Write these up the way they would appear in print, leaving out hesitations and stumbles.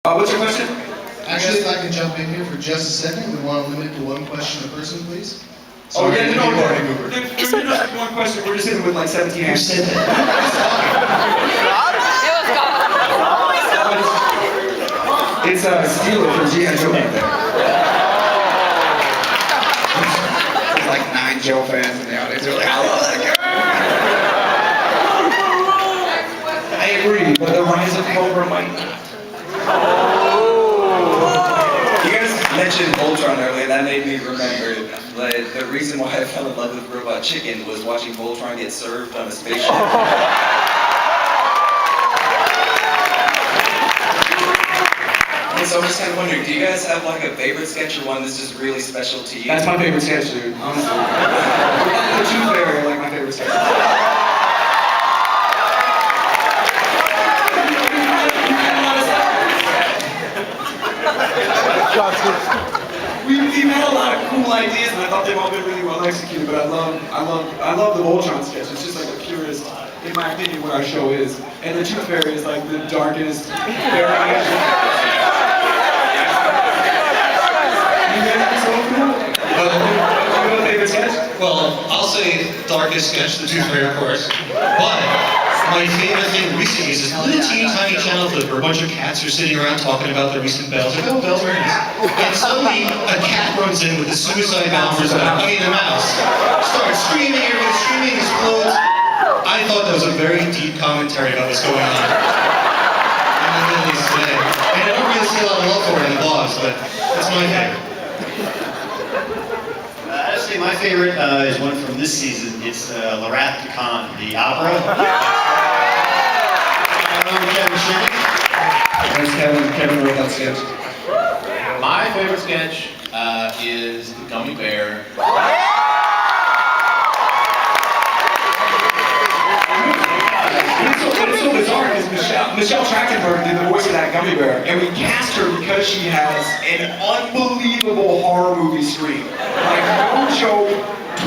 What's your question? Actually, if I can jump in here for just a second, we want to limit to one question a person, please. Oh, yeah, no, there's not one question. We're just hitting with like 17 answers. Who said that? It's Steeler from G.I. Joe back there. There's like 9 Joe fans in the audience. They're like, I love that guy. I agree, but the rise of Cobra might not. You guys mentioned Voltron earlier. That made me remember like, the reason why I fell in love with Robot Chicken was watching Voltron get served on a spaceship. And so I'm just kind of wondering, do you guys have like a favorite sketch or one that's just really special to you? That's my favorite sketch, dude. Honestly. The Tooth Fairy, like my favorite sketch. We've had a lot of cool ideas, and I thought they've all been really well executed. But I love the Voltron sketch. It's just like the purest, in my opinion, what our show is. And the Tooth Fairy is like the darkest variation. Well, I'll say darkest sketch, the Tooth Fairy, of course. But my favorite thing recently is this little teeny tiny channel flip where a bunch of cats are sitting around talking about their recent bells. Like, oh, bells are nice. And suddenly a cat runs in with a suicide bombers and a Minnie the Mouse. Starts screaming, everybody's screaming, explodes. I thought that was a very deep commentary about what's going on. And I don't really see a lot of love for it in the blogs, but that's my favorite. Actually, my favorite is one from this season. It's La Wrath de Khan, the opera. Kevin wrote that sketch. My favorite sketch is the Gummy Bear. What's so bizarre is Michelle Trachtenberg did the voice of that Gummy Bear, and we cast her because she has an unbelievable horror movie scream. Like, no joke,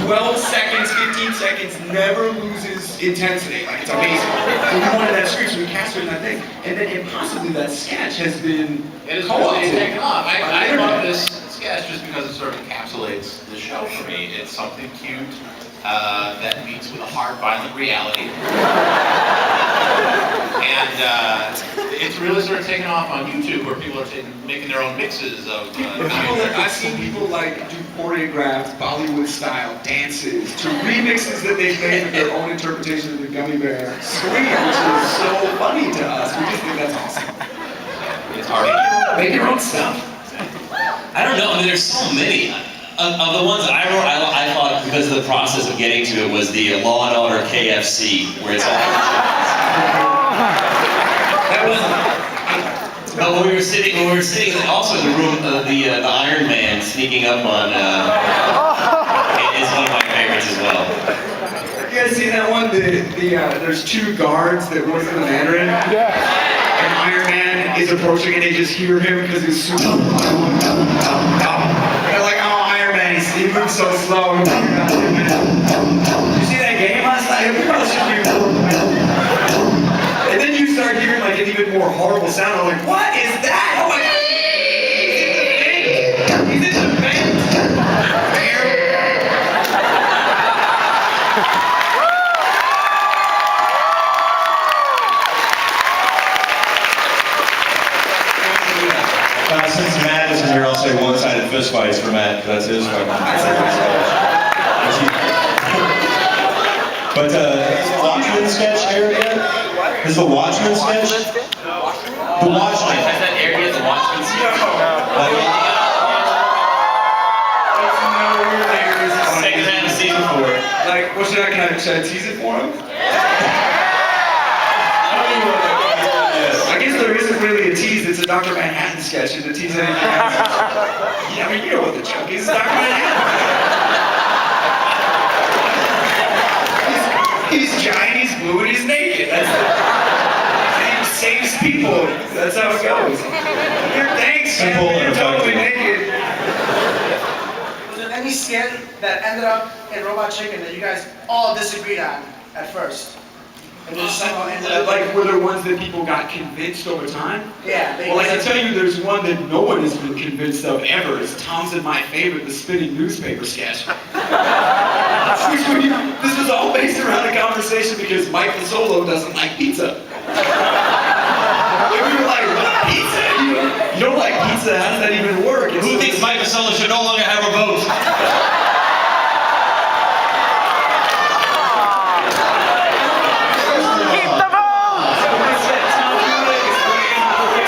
12 seconds, 15 seconds, never loses intensity. Like, it's amazing. So we wanted that scream, so we cast her in that thing. And then impossibly, that sketch has been Really taken off. I love this sketch just because it sort of encapsulates the show for me. It's something cute that meets with a hard, violent reality. And it's really sort of taken off on YouTube where people are making their own mixes of I've seen people like do choreographed Bollywood-style dances to remixes that they've made of their own interpretation of the Gummy Bear scream, which is so funny to us. We just think that's awesome. It's hard. Make your own stuff. I don't know. I mean, there's so many. Of the ones that I wrote, I thought because of the process of getting to it was the Law and Order KFC, where it's all. That was. But when we were sitting also in the room, the Iron Man sneaking up on is one of my favorites as well. You guys see that one? There's 2 guards that work in the Mandarin. Yeah. And Iron Man is approaching, and they just hear him because he's super. They're like, oh, Iron Man, he moves so slow. Did you see that game last night? And then you start hearing like an even more horrible sound. I'm like, what is that? Oh my God! He's in the vent. Since Matt isn't here, I'll say one-sided fist fights for Matt, because that's his fucking But is the Watchmen sketch here yet? Is the Watchmen sketch? The Watchmen. Has that aired yet? The Watchmen sketch? Second half of season 4. Like, what should I tease it for him? I guess there isn't really a tease. It's a Dr. Manhattan sketch. It's a tease anything else. Yeah, I mean, you know what the joke is. It's Dr. Manhattan. He's giant, he's blue, and he's naked. And he saves people. That's how it goes. Thanks, Simple man. You're and totally effective. naked. Was there any sketch that ended up in Robot Chicken that you guys all disagreed on at first? And then somehow ended up Like, were there ones that people got convinced over time? yeah. Well, I can tell you there's one that no one has been convinced of ever. It's Tom's and my favorite, the spinning newspaper sketch. This was all based around a conversation because Mike Solo doesn't like pizza. And we were like, what, pizza? You don't like pizza? How does that even work? And Who so- thinks Mike Vasella should no longer have a vote?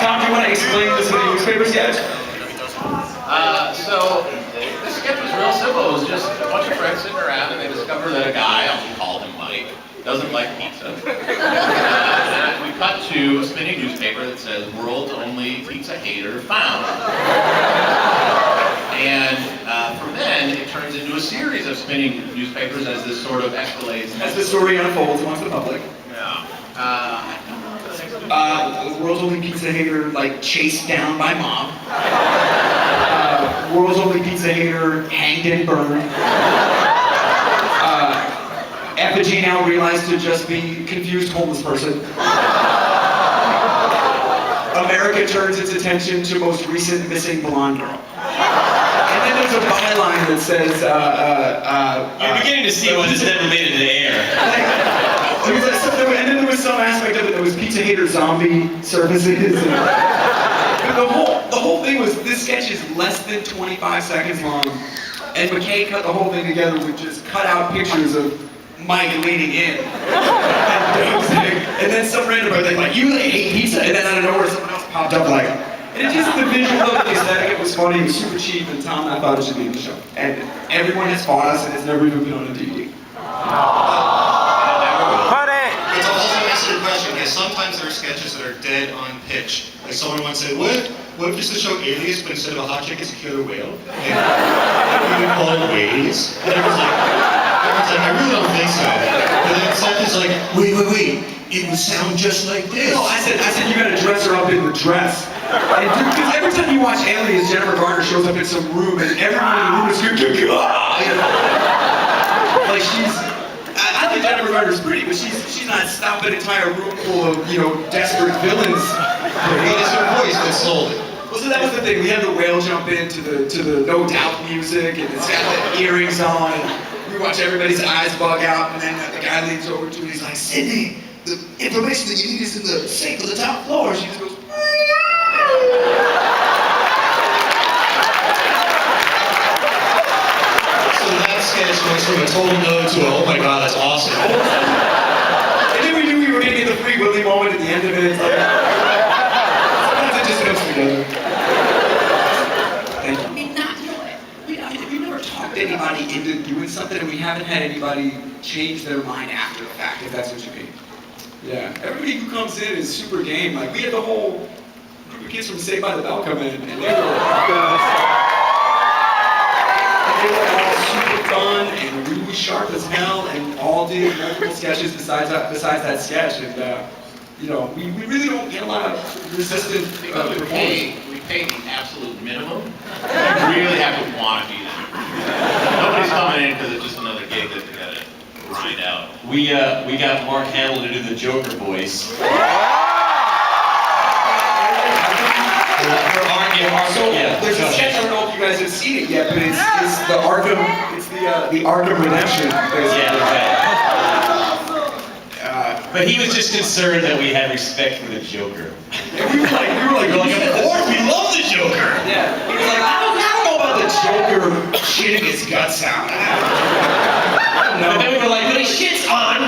Tom, do you want to explain this spinning newspaper sketch? So this sketch was real simple. It was just a bunch of friends sitting around and they discover that a guy, I'll call him Mike, doesn't like pizza. And we cut to a spinning newspaper that says "World's Only Pizza Hater Found." And from then it turns into a series of spinning newspapers as this sort of escalates. As the story unfolds amongst the public. Yeah. The world's only pizza hater, like, chased down by mob. World's only pizza hater, hanged and burned. Effigy now realized to just be confused homeless person. America turns its attention to most recent missing blonde girl. And then there's a byline that says, You're beginning to see what has never made it to the air. and then there was some aspect of it that was pizza hater zombie services. But the whole thing was, this sketch is less than 25 seconds long, and McKay cut the whole thing together with just cut out pictures of Mike leaning in. And then some random person like, you really hate pizza? And then out of nowhere someone else popped up like, and it just, the visual of the aesthetic, it was funny, it was super cheap, and Tom and I thought it should be in the show. And everyone has fought us, and it's never even been on a DVD. But to also answer your question, yes, sometimes there are sketches that are dead on pitch. Like someone once said, what if just the show Alias, but instead of a hot chick, it's a killer whale? And we would call it Whales. And everyone's like, I really don't think so. And then Seth is like, wait, it would sound just like this. No, I said you gotta dress her up in the dress. And dude, because every time you watch Alias, Jennifer Garner shows up in some room, and everyone in the room is going, like she's. I think Jennifer Garner's pretty, but she's not stopping an entire room full of, desperate villains. But it's her voice that sold it. Well, so that was the thing. We had the whale jump into the No Doubt music, and it's got the earrings on, and we watch everybody's eyes bug out, and then the guy leans over to me, he's like, Sydney, the information that you need is in the sink on the top floor. She just goes, So that sketch went from a total no to a, oh my god, that's awesome. and then we knew we were going to get the Free Willy moment at the end of it. It's like, sometimes it just goes together. And, I mean, we never talked anybody into doing something, and we haven't had anybody change their mind after the fact, if that's what you mean. Yeah. Everybody who comes in is super game. Like, we had the whole group of kids from Saved by the Bell come in, and they were all super fun and really sharp as hell, and all did multiple sketches besides that sketch. And we really don't get a lot of resistant Because we performers. pay the absolute minimum. You really have to want to be there. Nobody's coming in because it's just another gig that they gotta grind out. We got Mark Hamill to do the Joker voice. There's a sketch, I don't know if you guys have seen it yet, but it's the Arkham Redemption. But he was just concerned that we had respect for the Joker. And we were like, Of course, we love the Joker. Yeah. He was like, I don't know about the Joker shitting his guts out. And then we were like, but he shits on